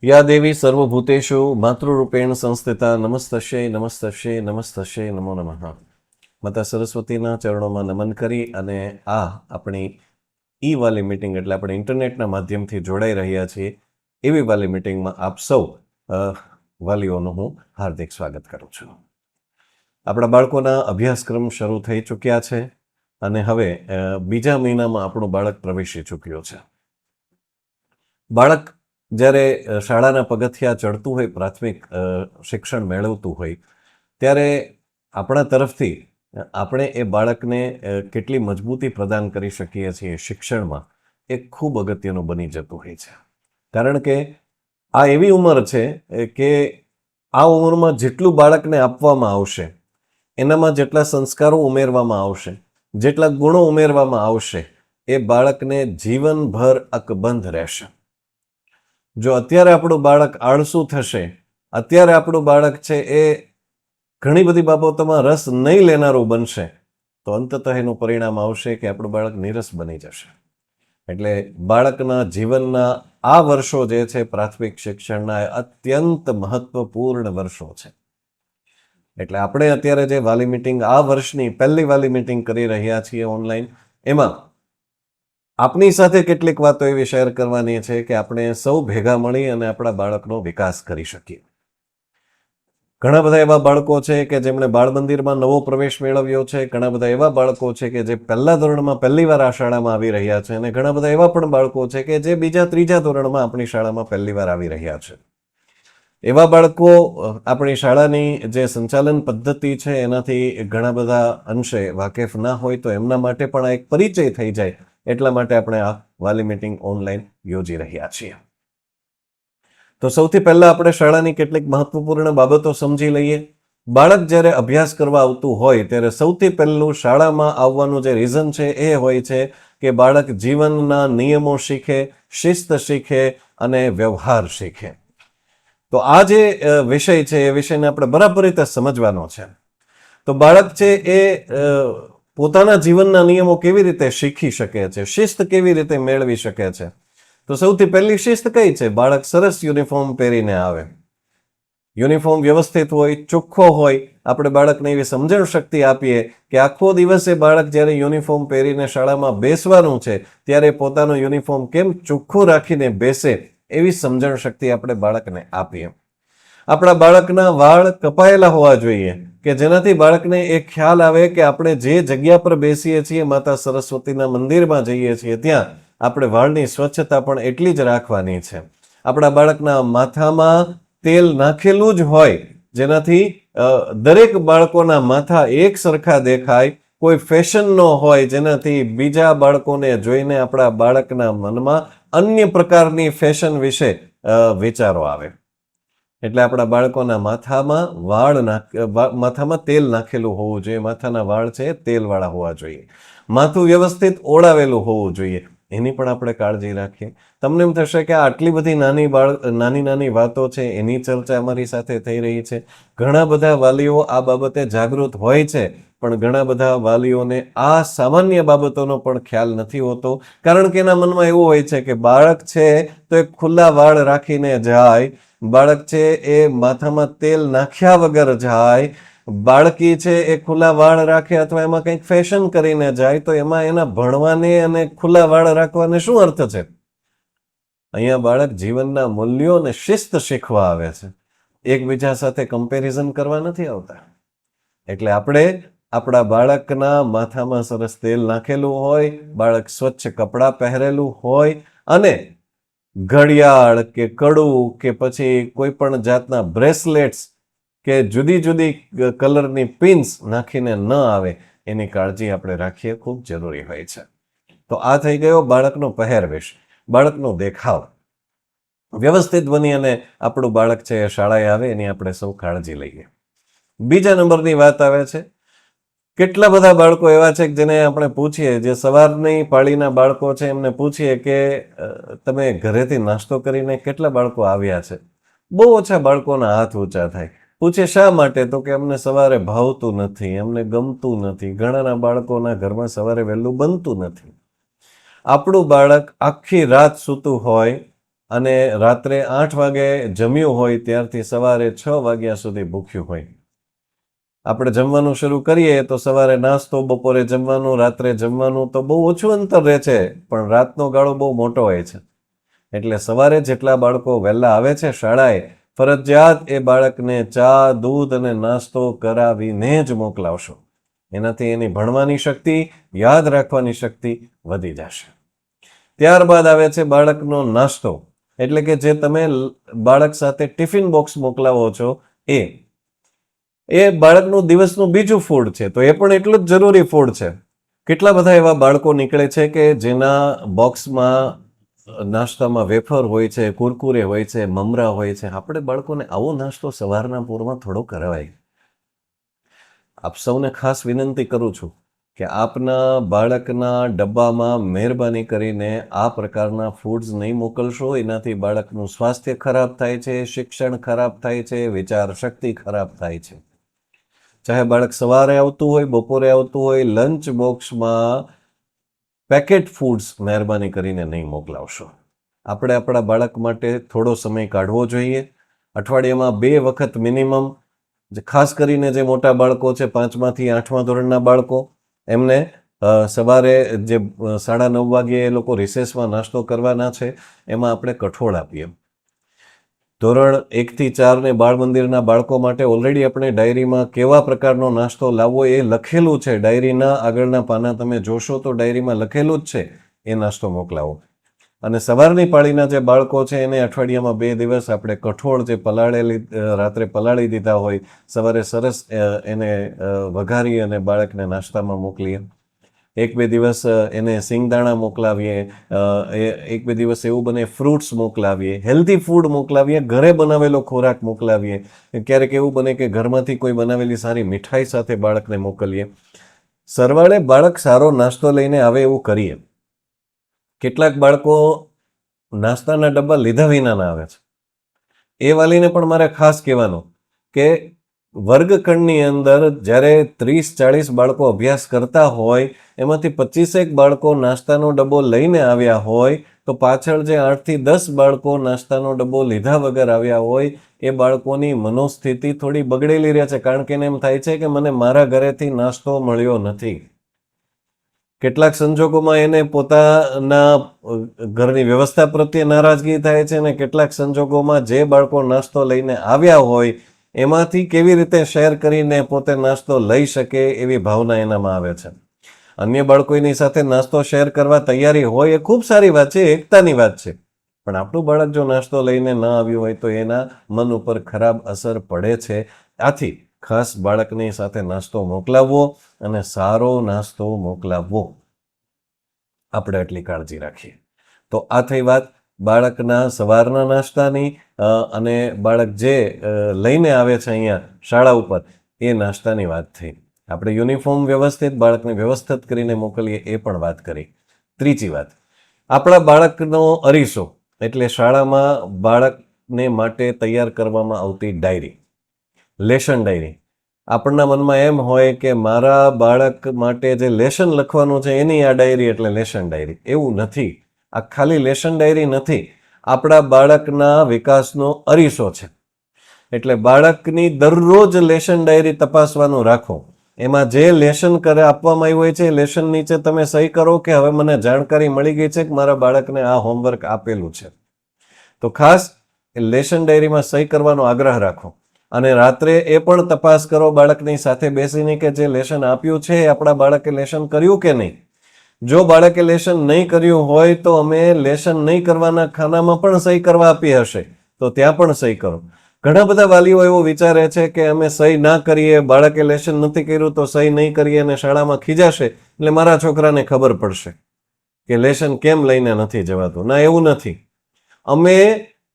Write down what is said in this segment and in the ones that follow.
या देवी सर्वभूतेषु मातृरूपेण संस्थिता नमस्तस्यै नमस्तस्यै नमस्तस्यै नमो नमः. માતા સરસ્વતીના ચરણોમાં નમન કરી અને આપણી ઈ વાલી મિટિંગ એટલે આપણે ઇન્ટરનેટના માધ્યમથી જોડાઈ રહ્યા છીએ એવી વાલી મિટિંગમાં આપ સૌ વાલીઓનું હું હાર્દિક સ્વાગત કરું છું. આપણા બાળકોના અભ્યાસક્રમ શરૂ થઈ ચૂક્યા છે અને હવે બીજા મહિનામાં આપણું બાળક પ્રવેશી ચૂક્યો છે. બાળક જ્યારે શાળાના પગથિયા ચડતું હોય, પ્રાથમિક શિક્ષણ મેળવતું હોય, ત્યારે આપણા તરફથી આપણે એ બાળકને કેટલી મજબૂતી પ્રદાન કરી શકીએ છીએ શિક્ષણમાં, એ ખૂબ અગત્યનું બની જતું હોય છે. કારણ કે આ એવી ઉંમર છે કે આ ઉંમરમાં જેટલું બાળકને આપવામાં આવશે, એનામાં જેટલા સંસ્કારો ઉમેરવામાં આવશે, જેટલા ગુણો ઉમેરવામાં આવશે, એ બાળકને જીવનભર અકબંધ રહેશે. જો અત્યારે આપણું બાળક આળસુ થશે, અત્યારે આપણું બાળક છે એ ઘણી બધી બાબતોમાં રસ નહીં લેનારું બનશે, તો અંતતઃ એનું પરિણામ આવશે કે આપણું બાળક નીરસ બની જશે. એટલે બાળકના જીવનના આ વર્ષો જે છે પ્રાથમિક શિક્ષણના અત્યંત મહત્વપૂર્ણ વર્ષો છે. એટલે આપણે અત્યારે જે વાલી મિટિંગ આ વર્ષની પહેલી વાલી મિટિંગ કરી રહ્યા છીએ ઓનલાઈન, એમાં આપની સાથે કેટલીક વાતો એવી શેર કરવાની છે કે આપણે સૌ ભેગા મળી અને આપણા બાળકનો વિકાસ કરી શકીએ. ઘણા બધા એવા બાળકો છે કે જેમણે બાળ મંદિરમાં નવો પ્રવેશ મેળવ્યો છે, ઘણા બધા એવા બાળકો છે કે જે પહેલા ધોરણમાં પહેલી વાર આ શાળામાં આવી રહ્યા છે, અને ઘણા બધા એવા પણ બાળકો છે કે જે બીજા ત્રીજા ધોરણમાં આપણી શાળામાં પહેલી વાર આવી રહ્યા છે. એવા બાળકો આપણી શાળાની જે સંચાલન પદ્ધતિ છે એનાથી ઘણા બધા અંશે વાકેફ ના હોય, તો એમના માટે પણ આ એક પરિચય થઈ જાય એટલા માટે આપણે આ વાલી મિટિંગ ઓનલાઈન યોજી રહ્યા છીએ. તો સૌથી પહેલા આપણે શાળાની કેટલીક મહત્વપૂર્ણ બાબતો સમજી લઈએ. બાળક જ્યારે અભ્યાસ કરવા આવતું હોય ત્યારે સૌથી પહેલું શાળામાં આવવાનું જે રીઝન છે એ હોય છે કે બાળક જીવનના નિયમો શીખે, શિસ્ત શીખે અને વ્યવહાર શીખે. તો આ જે વિષય છે એ વિષયને આપણે બરાબર રીતે સમજવાનો છે. તો બાળક છે એ પોતાના જીવનના નિયમો કેવી રીતે શીખી શકે છે, શિસ્ત કેવી રીતે મેળવી શકે છે. તો સૌથી પહેલી શિસ્ત કઈ છે? બાળક સરસ યુનિફોર્મ પહેરીને આવે, યુનિફોર્મ વ્યવસ્થિત હોય, ચોખ્ખો હોય. આપણે બાળકને એવી સમજણ શક્તિ આપીએ કે આખો દિવસે બાળક જ્યારે યુનિફોર્મ પહેરીને શાળામાં બેસવાનું છે ત્યારે પોતાનું યુનિફોર્મ કેમ ચોખ્ખું રાખીને બેસે, એવી સમજણ શક્તિ આપણે બાળકને આપીએ. આપણા બાળકના વાળ કપાયેલા હોવા જોઈએ કે જેનાથી બાળકને એક ખ્યાલ આવે કે આપણે જે જગ્યા પર બેસીએ છીએ, માતા સરસ્વતીના મંદિરમાં જઈએ છીએ, ત્યાં આપણે વાળની સ્વચ્છતા પણ એટલી જ રાખવાની છે. આપણા બાળકના માથામાં તેલ નાખેલું જ હોય, જેનાથી દરેક બાળકોના માથા એક સરખા દેખાય. કોઈ ફેશન ન હોય જેનાથી બીજા બાળકોને જોઈને આપણા બાળકના મનમાં અન્ય પ્રકારની ફેશન વિશે વિચારો આવે. એટલે આપણા બાળકોના માથામાં તેલ નાખેલું હોવું જોઈએ. માથાના વાળ છે તેલવાળા હોવા જોઈએ. માથું વ્યવસ્થિત ઓળાવેલું હોવું જોઈએ. એની પણ આપણે કાળજી રાખીએ. તમને એમ થશે કે આટલી બધી નાની વાતો છે, એની ચર્ચા અમારી સાથે થઈ રહી છે. ઘણા બધા વાલીઓ આ બાબતે જાગૃત હોય છે, પણ ઘણા બધા વાલીઓને આ સામાન્ય બાબતોનો પણ ખ્યાલ નથી હોતો. કારણ કે એના મનમાં એવું હોય છે કે બાળક છે તો એ ખુલ્લા વાળ રાખીને જાય, બાળક છે એ માથામાં તેલ નાખ્યા વગર જાય, બાળકી છે એ ખુલ્લા વાળ રાખે અથવા એમાં કંઈક ફેશન કરીને જાય, તો એમાં એના ભણવાને અને ખુલ્લા વાળ રાખવાને શું અર્થ છે? અહીંયા બાળક જીવનના મૂલ્યો અને શિસ્ત શીખવા આવે છે, એકબીજા સાથે કમ્પેરિઝન કરવા નથી આવતા. એટલે આપણે આપણા બાળકના માથામાં સરસ તેલ નાખેલું હોય, બાળક સ્વચ્છ કપડાં પહેરેલું હોય અને ઘડિયાળ કે કડું કે પછી કોઈ પણ જાતના બ્રેસલેટ્સ કે જુદી જુદી કલરની પિન્સ નાખીને ન આવે, એની કાળજી આપણે રાખીએ, ખૂબ જરૂરી હોય છે. તો આ થઈ ગયો બાળકનો પહેરવેશ, બાળકનો દેખાવ. વ્યવસ્થિત બની અને આપણું બાળક છે એ શાળાએ આવે, એની આપણે સૌ કાળજી લઈએ. બીજા નંબરની વાત આવે છે, કેટલા બધા બાળકો એવા છે જેને આપણે પૂછીએ, જે સવારની પાળીના બાળકો છે, એમને પૂછીએ કે તમે ઘરેથી નાસ્તો કરીને કેટલા બાળકો આવ્યા છે? બહુ ઓછા બાળકોના હાથ ઊંચા થાય. પૂછે શા માટે? તો કે અમને સવારે ભાવતું નથી, અમને ગમતું નથી. ઘણાના બાળકોના ઘરમાં સવારે વહેલું બનતું નથી. આપણું બાળક આખી રાત સૂતું હોય, અને રાત્રે 8 વાગે જમ્યું હોય ત્યારથી સવારે 6 વાગ્યા સુધી ભૂખ્યું હોય. આપણે જમવાનું શરૂ કરીએ તો સવારે નાસ્તો, બપોરે જમવાનું, રાત્રે જમવાનું તો બહુ ઓછું અંતર રહે છે, પણ રાતનો ગાળો બહુ મોટો હોય છે. એટલે સવારે જેટલા બાળકો વહેલા આવે છે શાળાએ, ફરજિયાત એ બાળકને ચા, દૂધ અને નાસ્તો કરાવીને જ મોકલાવશો. એનાથી એની ભણવાની શક્તિ, યાદ રાખવાની શક્તિ વધી જશે. ત્યારબાદ આવે છે બાળકનો નાસ્તો, એટલે કે જે તમે બાળક સાથે ટિફિન બોક્સ મોકલાવો છો એ બાળકનું દિવસનું બીજું ફૂડ છે, તો એ પણ એટલું જ જરૂરી ફૂડ છે. કેટલા બધા એવા બાળકો નીકળે છે કે જેના બોક્સમાં નાસ્તામાં વેફર હોય છે, કુરકુરે હોય છે, મમરા હોય છે. આપણે બાળકોને આવો નાસ્તો સવારના પૂરમાં થોડો કરાવાય. આપ સૌને ખાસ વિનંતી કરું છું કે આપના બાળકના ડબ્બામાં મહેરબાની કરીને આ પ્રકારના ફૂડ્સ નહીં મોકલશો. એનાથી બાળકનું સ્વાસ્થ્ય ખરાબ થાય છે, શિક્ષણ ખરાબ થાય છે, વિચાર શક્તિ ખરાબ થાય છે. ચાહે બાળક સવારે આવતું હોય, બપોરે આવતું હોય, લંચ બોક્સમાં પેકેટ ફૂડ્સ મહેરબાની કરીને નહીં મોકલાવશો. આપણે આપણા બાળક માટે થોડો સમય કાઢવો જોઈએ. અઠવાડિયામાં 2 વખત મિનિમમ, ખાસ કરીને જે મોટા બાળકો છે 5માંથી 8મા ધોરણના બાળકો, એમને સવારે જે 9:30 વાગ્યે એ લોકો રિસેસમાં નાસ્તો કરવાના છે એમાં આપણે કઠોળ આપીએ. ધોરણ 1થી 4 બાળ મંદિરના બાળકો માટે ઓલરેડી આપણે ડાયરીમાં કેવા પ્રકારનો નાસ્તો લાવવો એ લખેલું છે. ડાયરીના આગળના પાના તમે જોશો તો ડાયરીમાં લખેલું જ છે. એ નાસ્તો મોકલાવો. અને સવારની પાળીના જે બાળકો છે એને અઠવાડિયામાં 2 દિવસ આપણે કઠોળ જે રાત્રે પલાળી દીધા હોય, સવારે સરસ એને વઘારી અને બાળકને નાસ્તામાં મોકલીએ. 1-2 દિવસ એને સિંગદાણા મોકલાવીએ, 1-2 દિવસ એવું બને ફ્રૂટ્સ મોકલાવીએ, હેલ્ધી ફૂડ મોકલાવીએ, ઘરે બનાવેલો ખોરાક મોકલાવીએ. ક્યારેક એવું બને કે ઘરમાંથી કોઈ બનાવેલી સારી મીઠાઈ સાથે બાળકને મોકલીએ. સરવાળે બાળક સારો નાસ્તો લઈને આવે એવું કરીએ. કેટલાક બાળકો નાસ્તાના ડબ્બા લીધા વિનાના આવે છે. એ વાલીને પણ મારે ખાસ કહેવાનું કે વર્ગખંડની અંદર જ્યારે 30-40 બાળકો અભ્યાસ કરતા હોય, એમાંથી 25 બાળકો નાસ્તાનો ડબ્બો લઈને આવ્યા હોય, તો પાછળ જે 8થી 10 બાળકો નાસ્તાનો ડબ્બો લીધા વગર આવ્યા હોય, એ બાળકોની મનોસ્થિતિ થોડી બગડેલી રહે છે. કારણ કે એને એમ થાય છે કે મને મારા ઘરેથી નાસ્તો મળ્યો નથી. કેટલાક સંજોગોમાં એને પોતાના ઘરની વ્યવસ્થા પ્રત્યે નારાજગી થાય છે, અને કેટલાક સંજોગોમાં જે બાળકો નાસ્તો લઈને આવ્યા હોય એમાંથી કેવી રીતે શેર કરીને પોતે નાસ્તો લઈ શકે એવી ભાવના એનામાં આવે છે. અન્ય બાળકોની સાથે નાસ્તો શેર કરવા તૈયારી હોય એ ખૂબ સારી વાત છે, એકતાની વાત છે. પણ આપણું બાળક જો નાસ્તો લઈને ન આવ્યું હોય તો એના મન ઉપર ખરાબ અસર પડે છે. આથી ખાસ બાળકની સાથે નાસ્તો મોકલાવવો અને સારો નાસ્તો મોકલાવવો. આપણે એટલી કાળજી રાખીએ. તો આ થઈ વાત બાળકના સવારના નાસ્તાની, અને બાળક જે લઈને આવે છે અહીંયા શાળા ઉપર એ નાસ્તાની વાત થઈ. આપણે યુનિફોર્મ વ્યવસ્થિત બાળકને વ્યવસ્થિત કરીને મોકલીએ એ પણ વાત કરી. ત્રીજી વાત, આપણા બાળકનો અરીસો એટલે શાળામાં બાળકને માટે તૈયાર કરવામાં આવતી ડાયરી, લેશન ડાયરી. આપણના મનમાં એમ હોય કે મારા બાળક માટે જે લેશન લખવાનું છે એની આ ડાયરી એટલે લેશન ડાયરી. એવું નથી. આ ખાલી લેશન ડાયરી નથી, આપણા બાળકના વિકાસનો અરીસો છે. એટલે બાળકની દરરોજ લેશન ડાયરી તપાસવાનું રાખો. એમાં જે લેશન આપવામાં આવ્યું હોય છે લેશન નીચે તમે સહી કરો કે હવે મને જાણકારી મળી ગઈ છે કે મારા બાળકને આ હોમવર્ક આપેલું છે. તો ખાસ લેશન ડાયરીમાં સહી કરવાનો આગ્રહ રાખો. અને રાત્રે એ પણ તપાસ કરો બાળકની સાથે બેસીને કે જે લેશન આપ્યું છે આપણા બાળકે લેશન કર્યું કે નહીં. જો બાળકે લેશન નહીં કર્યું હોય તો અમે લેશન નહીં કરવાના ખાનામાં પણ સહી કરવા આપી હશે, તો ત્યાં પણ સહી કરો. ઘણા બધા વાલીઓ એવું વિચારે છે કે અમે સહી ના કરીએ, બાળકે લેશન નથી કર્યું તો સહી નહીં કરીએ અને શાળામાં ખીજાશે એટલે મારા છોકરાને ખબર પડશે કે લેશન કેમ લઈને નથી જવાતું. ના, એવું નથી. અમે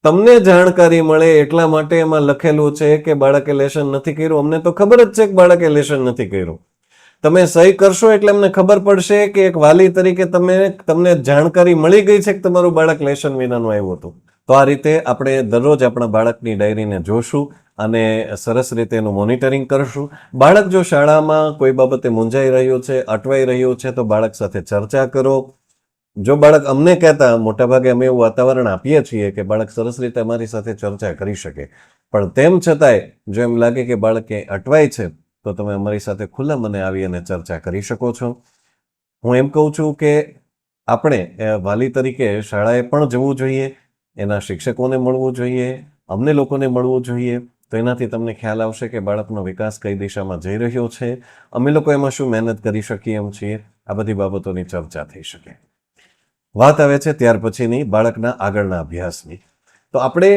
તમને જાણકારી મળે એટલા માટે એમાં લખેલું છે કે બાળકે લેશન નથી કર્યું. અમને તો ખબર જ છે કે બાળકે લેશન નથી કર્યું. તમે સહી કરશો એટલે અમને ખબર પડશે કે એક વાલી તરીકે તમને જાણકારી મળી ગઈ છે કે તમારું બાળક લેશન વિનાનું આવ્યું હતું. તો આ રીતે આપણે દરરોજ આપણા બાળકની ડાયરીને જોશું અને સરસ રીતે એનું મોનિટરિંગ કરશું. બાળક જો શાળામાં કોઈ બાબતે મૂંઝાઈ રહ્યું છે, અટવાઈ રહ્યું છે, તો બાળક સાથે ચર્ચા કરો. જો બાળક અમને કહેતા, મોટાભાગે અમે એવું વાતાવરણ આપીએ છીએ કે બાળક સરસ રીતે અમારી સાથે ચર્ચા કરી શકે, પણ તેમ છતાંય જો એમ લાગે કે બાળક ક્યાંય અટવાય છે તો તમે અમારી સાથે ખુલ્લા મને આવી અને ચર્ચા કરી શકો છો. હું એમ કહું છું કે આપણે વાલી તરીકે શાળાએ પણ જવું જોઈએ, એના શિક્ષકોને મળવું જોઈએ, અમને લોકોને મળવું જોઈએ. તો એનાથી તમને ખ્યાલ આવશે કે બાળકનો વિકાસ કઈ દિશામાં જઈ રહ્યો છે, અમે લોકો એમાં શું મહેનત કરી શકીએ એમ છીએ. આ બધી બાબતોની ચર્ચા થઈ શકે. વાત આવે છે ત્યાર પછીની બાળકના આગળના અભ્યાસની. તો આપણે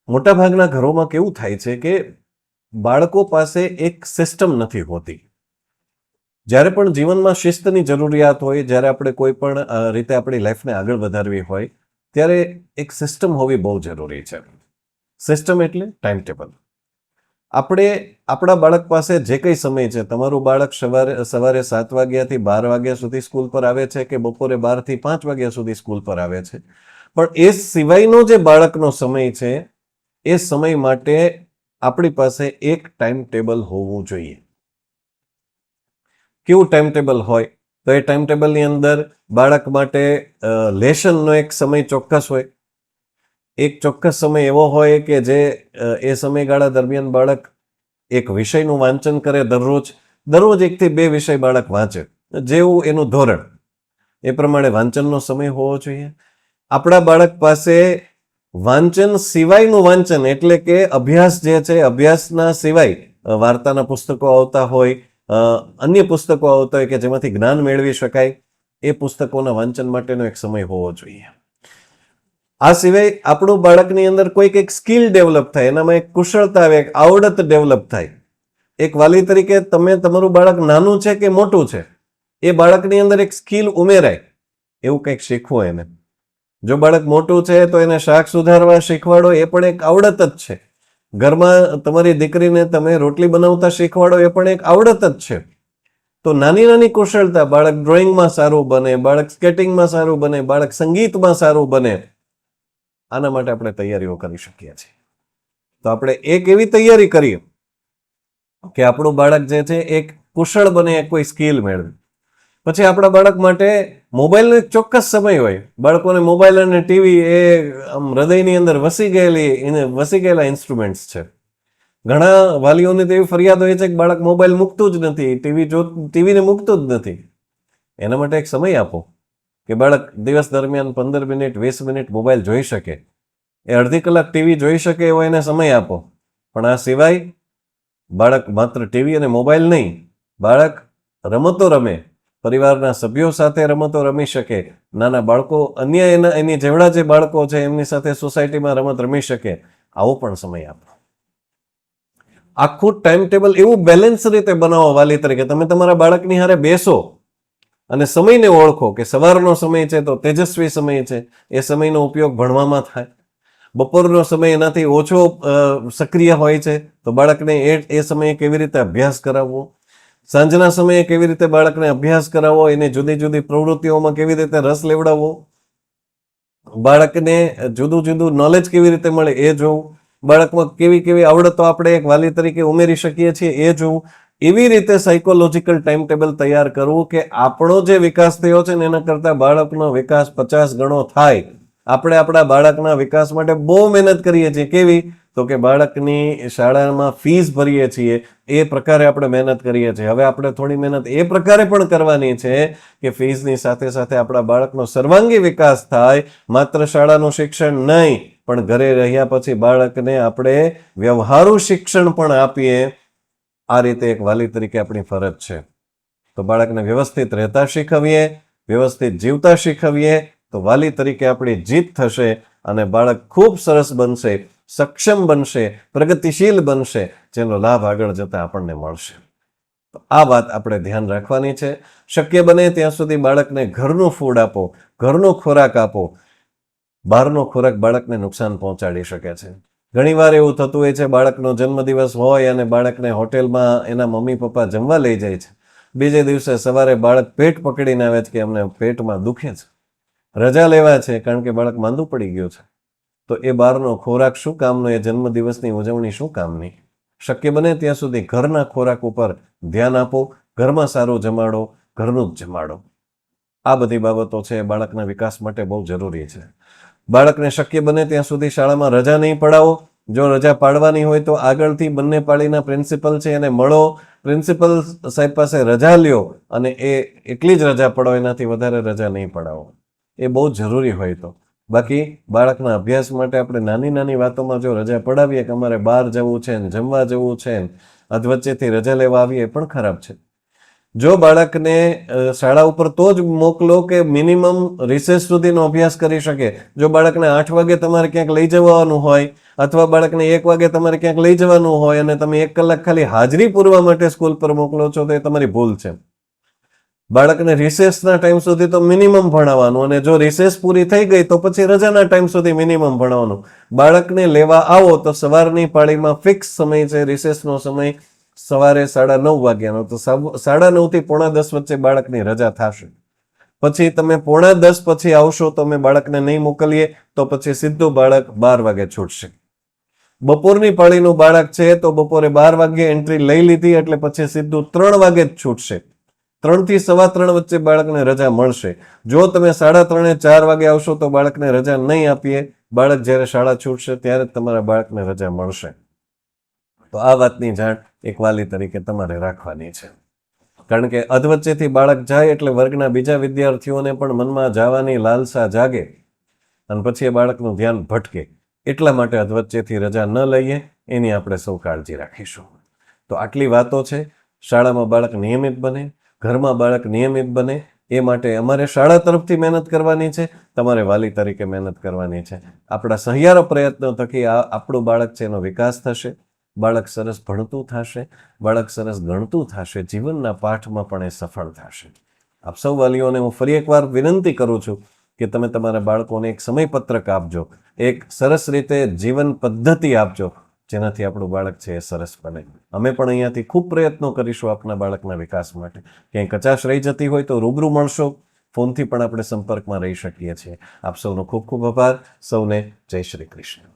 મોટાભાગના ઘરોમાં કેવું થાય છે કે બાળકો પાસે એક સિસ્ટમ નથી હોતી. જ્યારે પણ જીવનમાં શિસ્તની જરૂરિયાત હોય, જ્યારે આપણે કોઈ પણ રીતે આપણી લાઈફને આગળ વધારવી હોય, ત્યારે એક સિસ્ટમ હોવી બહુ જરૂરી છે. સિસ્ટમ એટલે ટાઈમ ટેબલ. આપણે આપણા બાળક પાસે જે કંઈ સમય છે, તમારું બાળક સવારે 7 વાગ્યાથી 12 વાગ્યા સુધી સ્કૂલ પર આવે છે કે બપોરે 12 થી 5 વાગ્યા સુધી સ્કૂલ પર આવે છે, પણ એ સિવાયનો જે બાળકનો સમય છે, એ સમય માટે આપણી પાસે એક ટાઈમ ટેબલ હોવું જોઈએ. કેવું ટાઈમ ટેબલ હોય? તો એ ટાઈમ ટેબલની અંદર બાળક માટે લેશનનો એક સમય ચોક્કસ હોય. એક ચોક્કસ સમય એવો હોય કે જે એ સમયગાળા દરમિયાન બાળક એક વિષયનું વાંચન કરે. દરરોજ 1 થી 2 વિષય બાળક વાંચે, જેવું એનું ધોરણ, એ પ્રમાણે વાંચનનો સમય હોવો જોઈએ. આપણા બાળક પાસે વાંચન સિવાયનું વાંચન, એટલે કે અભ્યાસ જે છે, અભ્યાસના સિવાય વાર્તાના પુસ્તકો આવતા હોય, અન્ય પુસ્તકો આવતા હોય કે જેમાંથી જ્ઞાન મેળવી શકાય, એ પુસ્તકોના વાંચન માટેનો એક સમય હોવો જોઈએ. આ સિવાય આપણું બાળકની અંદર કોઈક એક સ્કિલ ડેવલપ થાય, એનામાં એક કુશળતા આવે, એક આવડત ડેવલપ થાય. એક વાલી તરીકે તમે તમારું બાળક નાનું છે કે મોટું છે, એ બાળકની અંદર એક સ્કિલ ઉમેરાય એવું કંઈક શીખવો એને. જો બાળક મોટું છે તો એને શાક સુધારવા શીખવાડો, એ પણ એક આવડત જ છે. ઘરમાં તમારી દીકરીને તમે રોટલી બનાવતા શીખવાડો, એ પણ એક આવડત જ છે. તો નાની નાની કુશળતા, બાળક ડ્રોઈંગમાં સારું બને, બાળક સ્કેટિંગમાં સારું બને, બાળક સંગીતમાં સારું બને, આના માટે આપણે તૈયારીઓ કરી શકીએ છીએ. તો આપણે એક એવી તૈયારી કરીએ કે આપણું બાળક જે છે એક કુશળ બને, કોઈ સ્કિલ મેળવે. પછી આપણા બાળક માટે મોબાઈલનો એક ચોક્કસ સમય હોય. બાળકોને મોબાઈલ અને ટીવી એ હૃદયની અંદર વસી ગયેલા ઇન્સ્ટ્રુમેન્ટ્સ છે. ઘણા વાલીઓની તો એવી ફરિયાદ હોય છે કે બાળક મોબાઈલ મૂકતું જ નથી, ટીવીને મૂકતું જ નથી. એના માટે એક સમય આપો કે બાળક દિવસ દરમિયાન 15 મિનિટ 20 મિનિટ મોબાઈલ જોઈ શકે, એ અડધી કલાક ટીવી જોઈ શકે એવો એને સમય આપો. પણ આ સિવાય બાળક માત્ર ટીવી અને મોબાઈલ નહીં, બાળક રમતો રમે, પરિવારના સભ્યો સાથે રમતો રમી શકે, નાના બાળકો અન્ય એની જેવડા જે બાળકો છે એમની સાથે સોસાયટીમાં રમત રમી શકે, આવો પણ સમય આપો. આખું ટાઈમ ટેબલ એવું બેલેન્સ રીતે બનાવો વાલી તરીકે. તમે તમારા બાળકની હારે બેસો અને સમયને ઓળખો કે સવારનો સમય છે તો તેજસ્વી સમય છે, એ સમયનો ઉપયોગ ભણવામાં થાય. બપોરનો સમય એનાથી ઓછો સક્રિય હોય છે તો બાળકને એ સમયે કેવી રીતે અભ્યાસ કરાવવો, સાંજના સમયે કેવી રીતે બાળકને અભ્યાસ કરાવવો, એને જુદી જુદી પ્રવૃત્તિઓમાં કેવી રીતે રસ લેવડાવવો, બાળકને જુદું જુદું નોલેજ કેવી રીતે મળે એ જોવું, બાળકમાં કેવી કેવી આવડતો આપણે એક વાલી તરીકે ઉમેરી શકીએ છીએ એ જોવું. એવી રીતે સાયકોલોજીકલ ટાઈમ ટેબલ તૈયાર કરવું કે આપણો જે વિકાસ થયો છે ને એના કરતાં બાળકનો વિકાસ 50 ગણો થાય. આપણે આપણા બાળકના વિકાસ માટે બહુ મહેનત કરીએ છીએ. કેવી? તો કે બાળકની શાળામાં ફીસ ભરીએ છીએ એ પ્રકારે આપણે મહેનત કરીએ છીએ. હવે આપણે થોડી મહેનત એ પ્રકારે પણ કરવાની છે કે ફીસની સાથે સાથે આપણા બાળકનો સર્વાંગી વિકાસ થાય. માત્ર શાળાનું શિક્ષણ નહીં, પણ ઘરે રહ્યા પછી બાળકને આપણે વ્યવહારુ શિક્ષણ પણ આપીએ. આ રીતે એક વાલી તરીકે આપણી ફરજ છે. તો બાળકને વ્યવસ્થિત રહેતા શીખવીએ, વ્યવસ્થિત જીવતા શીખવીએ, તો વાલી તરીકે આપણી જીત થશે અને બાળક ખૂબ સરસ બનશે, સક્ષમ બનશે, પ્રગતિશીલ બનશે, જેનો લાભ આગળ જતા આપણને મળશે. તો આ વાત આપણે ધ્યાન રાખવાની છે. શક્ય બને ત્યાં સુધી બાળકને ઘરનું ફૂડ આપો, ઘરનો ખોરાક આપો. બહારનો ખોરાક બાળકને નુકસાન પહોંચાડી શકે છે. ઘણીવાર એવું થતું હોય છે, બાળકનો જન્મદિવસ હોય અને બાળકને હોટેલમાં એના મમ્મી પપ્પા જમવા લઈ જાય છે. બીજે દિવસે સવારે બાળક પેટ પકડીને આવે છે કે અમને પેટમાં દુખે છે, રજા લેવા છે કારણ કે બાળક માંદું પડી ગયું છે. તો એ બહારનો ખોરાક શું કામનો? એ જન્મદિવસની ઉજવણી શું કામની? શક્ય બને ત્યાં સુધી ઘરના ખોરાક ઉપર ધ્યાન આપો, ઘરમાં સારું જમાડો, ઘરનું જ જમાડો. આ બધી બાબતો છે એ બાળકના વિકાસ માટે બહુ જરૂરી છે. બાળકને શક્ય બને ત્યાં સુધી શાળામાં રજા નહીં પડાવો. જો રજા પાડવાની હોય તો આગળથી બંને પાળીના પ્રિન્સિપલ છે એને મળો, પ્રિન્સિપલ સાહેબ પાસે રજા લ્યો અને એ એટલી જ રજા પડો, એનાથી વધારે રજા નહીં પડાવો. એ બહુ જરૂરી હોય તો. બાકી બાળકના અભ્યાસ માટે આપણે નાની નાની વાતોમાં જો રજા પડાવીએ કે અમારે બહાર જવું છે ને જમવા જવું છે ને અધવચ્ચેથી રજા લેવા આવીએ એ પણ ખરાબ છે. જો બાળકને શાળા ઉપર તો જ મોકલો કે મિનિમમ રિસેસ સુધીનો અભ્યાસ કરી શકે. જો બાળકને 8 વાગે તમારે ક્યાંક લઈ જવાનું હોય અથવા બાળકને 1 વાગે તમારે ક્યાંક લઈ જવાનું હોય અને તમે 1 કલાક ખાલી હાજરી પૂરવા માટે સ્કૂલ પર મોકલો છો તો એ તમારી ભૂલ છે. બાળકને રિસેસના ટાઈમ સુધી તો મિનિમમ ભણાવવાનું, અને જો રિસેસ પૂરી થઈ ગઈ તો પછી રજાના ટાઈમ સુધી મિનિમમ ભણાવવાનું. બાળકને લેવા આવો તો સવારની પાળીમાં ફિક્સ સમય છે, રિસેસનો સમય સવારે 9:30 વાગ્યાનો. તો 9:30 થી 9:45 વચ્ચે બાળકની રજા થશે. પછી તમે 9:45 પછી આવશો તો અમે બાળકને નહીં મોકલીએ તો પછી સીધું બાળક 12 વાગે છૂટશે. બપોરની પાળીનું બાળક છે તો બપોરે 12 વાગ્યે એન્ટ્રી લઈ લીધી એટલે પછી સીધું 3 વાગે જ છૂટશે. 3 થી 3:15 વચ્ચે બાળકને રજા મળશે. જો તમે 3:30 4 વાગે આવશો તો બાળકને રજા નહીં આપીએ. બાળક જ્યારે શાળા છૂટશે ત્યારે જ તમારા બાળકને રજા મળશે. તો આ વાતની જાણ એક વાલી તરીકે તમારે રાખવાની છે. કારણ કે અધવચ્ચેથી બાળક જાય એટલે વર્ગના બીજા વિદ્યાર્થીઓને પણ મનમાં જવાની લાલસા જાગે અને પછી એ બાળકનું ધ્યાન ભટકે. એટલા માટે અધવચ્ચેથી રજા ન લઈએ એની આપણે સૌ કાળજી રાખીશું. તો આટલી વાતો છે. શાળામાં બાળક નિયમિત બને, ઘરમાં બાળક નિયમિત બને એ માટે અમારે શાળા તરફથી મહેનત કરવાની છે, તમારે વાલી તરીકે મહેનત કરવાની છે. આપણા સહિયારો પ્રયત્નો થકી આપણું બાળક છે એનો વિકાસ થશે. બાળક સરસ ભણતું થશે, બાળક સરસ ગણતું થશે, જીવનના પાઠમાં પણ એ સફળ થશે. આપ સૌ વાલીઓને હું ફરી એકવાર વિનંતી કરું છું કે તમે તમારા બાળકોને એક સમયપત્રક આપજો, એક સરસ રીતે જીવન પદ્ધતિ આપજો, જેનાથી આપણું બાળક છે એ સરસ બને. અમે પણ અહીંયાથી ખૂબ પ્રયત્નો કરીશું આપના બાળકના વિકાસ માટે. ક્યાંય કચાશ રહી જતી હોય તો રૂબરૂ મળશો, ફોનથી પણ આપણે સંપર્કમાં રહી શકીએ છીએ. આપ સૌનો ખૂબ ખૂબ આભાર. સૌને જય શ્રી કૃષ્ણ.